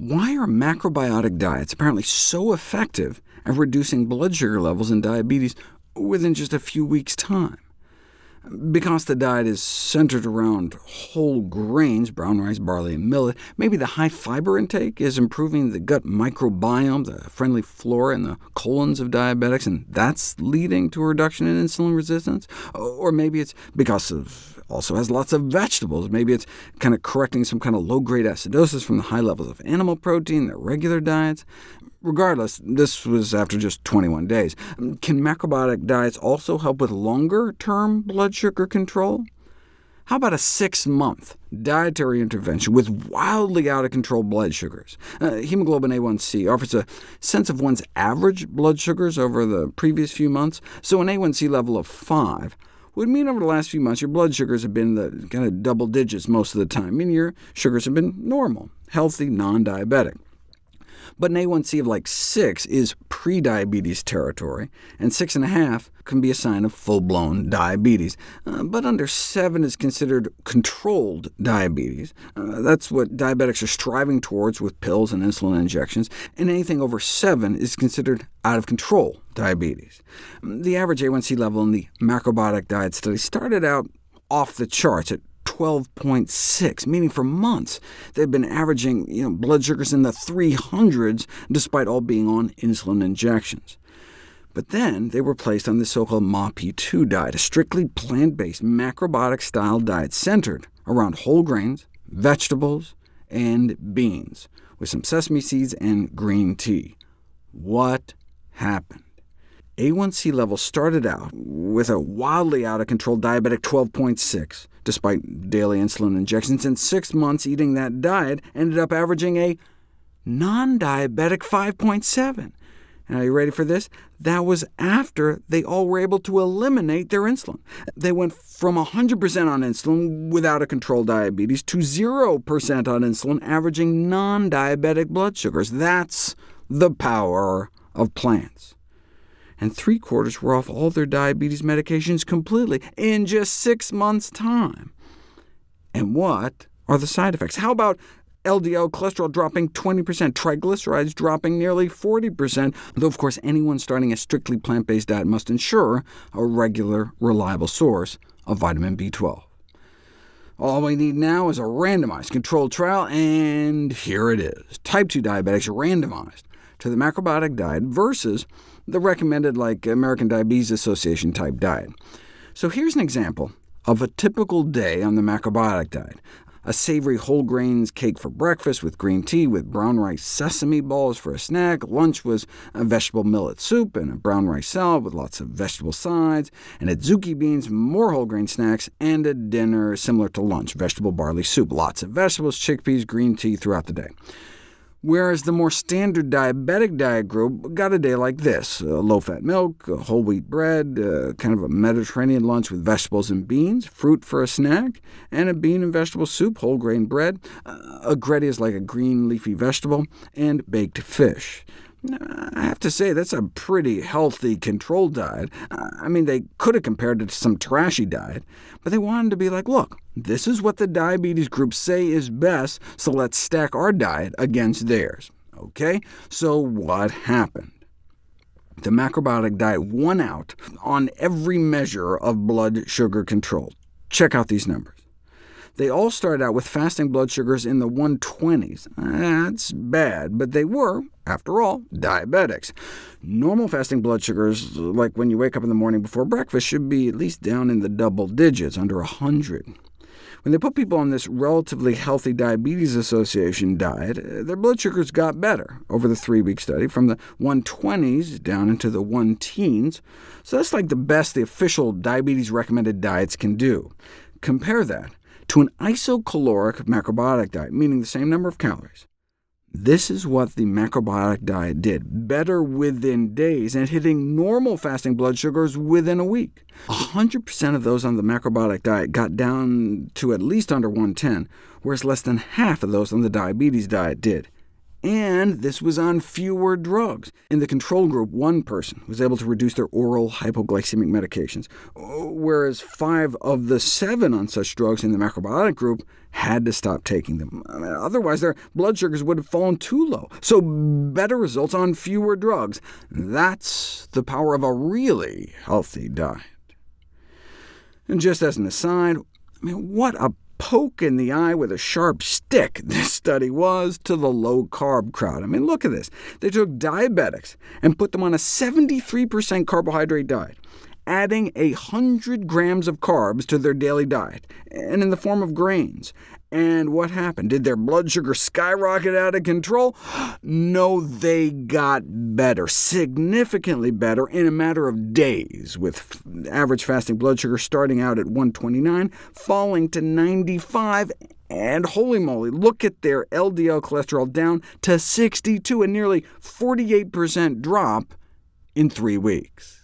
Why are macrobiotic diets apparently so effective at reducing blood sugar levels in diabetes within just a few weeks' time? Because the diet is centered around whole grains, brown rice, barley, and millet, maybe the high fiber intake is improving the gut microbiome, the friendly flora in the colons of diabetics, and that's leading to a reduction in insulin resistance? Or maybe it's because it also has lots of vegetables. Maybe it's kind of correcting some kind of low-grade acidosis from the high levels of animal protein in their regular diets. Regardless, this was after just 21 days. Can macrobiotic diets also help with longer-term blood sugar control? How about a 6-month dietary intervention with wildly out-of-control blood sugars? Hemoglobin A1C offers a sense of one's average blood sugars over the previous few months, so an A1C level of 5 would mean over the last few months your blood sugars have been in the kind of double digits most of the time, meaning your sugars have been normal, healthy, non-diabetic. But an A1C of like 6 is pre-diabetes territory, and 6.5 can be a sign of full-blown diabetes. But under 7 is considered controlled diabetes. That's what diabetics are striving towards with pills and insulin injections, and anything over 7 is considered out-of-control diabetes. The average A1C level in the macrobiotic diet study started out off the charts at 12.6, meaning for months they've been averaging blood sugars in the 300s, despite all being on insulin injections. But then they were placed on the so-called MAPI-2 diet, a strictly plant-based macrobiotic-style diet centered around whole grains, vegetables, and beans, with some sesame seeds and green tea. What happened? A1C levels started out with a wildly out-of-control diabetic 12.6, despite daily insulin injections, and 6 months eating that diet ended up averaging a non-diabetic 5.7. And are you ready for this? That was after they all were able to eliminate their insulin. They went from 100% on insulin without a controlled diabetes to 0% on insulin, averaging non-diabetic blood sugars. That's the power of plants. And 3/4 were off all their diabetes medications completely in just 6 months' time. And what are the side effects? How about LDL cholesterol dropping 20%, triglycerides dropping nearly 40%, though of course anyone starting a strictly plant-based diet must ensure a regular, reliable source of vitamin B12. All we need now is a randomized controlled trial, and here it is. Type 2 diabetics are randomized to the macrobiotic diet versus the recommended American Diabetes Association type diet. So here's an example of a typical day on the macrobiotic diet. A savory whole grains cake for breakfast with green tea with brown rice sesame balls for a snack. Lunch was a vegetable millet soup and a brown rice salad with lots of vegetable sides, and adzuki beans, more whole grain snacks, and a dinner similar to lunch, vegetable barley soup, lots of vegetables, chickpeas, green tea throughout the day. Whereas the more standard diabetic diet group got a day like this: low-fat milk, whole wheat bread, kind of a Mediterranean lunch with vegetables and beans, fruit for a snack, and a bean and vegetable soup, whole grain bread. Agretti is like a green leafy vegetable, and baked fish. I have to say, that's a pretty healthy, controlled diet. I mean, they could have compared it to some trashy diet, but they wanted to be like, look, this is what the diabetes groups say is best, so let's stack our diet against theirs. OK, so what happened? The macrobiotic diet won out on every measure of blood sugar control. Check out these numbers. They all started out with fasting blood sugars in the 120s. That's bad, but they were, after all, diabetics. Normal fasting blood sugars, like when you wake up in the morning before breakfast, should be at least down in the double digits, under 100. When they put people on this relatively healthy Diabetes Association diet, their blood sugars got better over the 3-week study, from the 120s down into the 1-teens. So that's like the best the official diabetes-recommended diets can do. Compare that to an isocaloric macrobiotic diet, meaning the same number of calories. This is what the macrobiotic diet did, better within days, and hitting normal fasting blood sugars within a week. 100% of those on the macrobiotic diet got down to at least under 110, whereas less than half of those on the diabetes diet did. And this was on fewer drugs. In the control group, one person was able to reduce their oral hypoglycemic medications, whereas 5 of the 7 on such drugs in the macrobiotic group had to stop taking them. Otherwise, their blood sugars would have fallen too low. So better results on fewer drugs. That's the power of a really healthy diet. And just as an aside, what a poke in the eye with a sharp stick this study was to the low-carb crowd. Look at this. They took diabetics and put them on a 73% carbohydrate diet, adding 100 grams of carbs to their daily diet, and in the form of grains. And what happened? Did their blood sugar skyrocket out of control? No, they got better, significantly better, in a matter of days, with average fasting blood sugar starting out at 129, falling to 95, and holy moly, look at their LDL cholesterol down to 62, a nearly 48% drop in 3 weeks.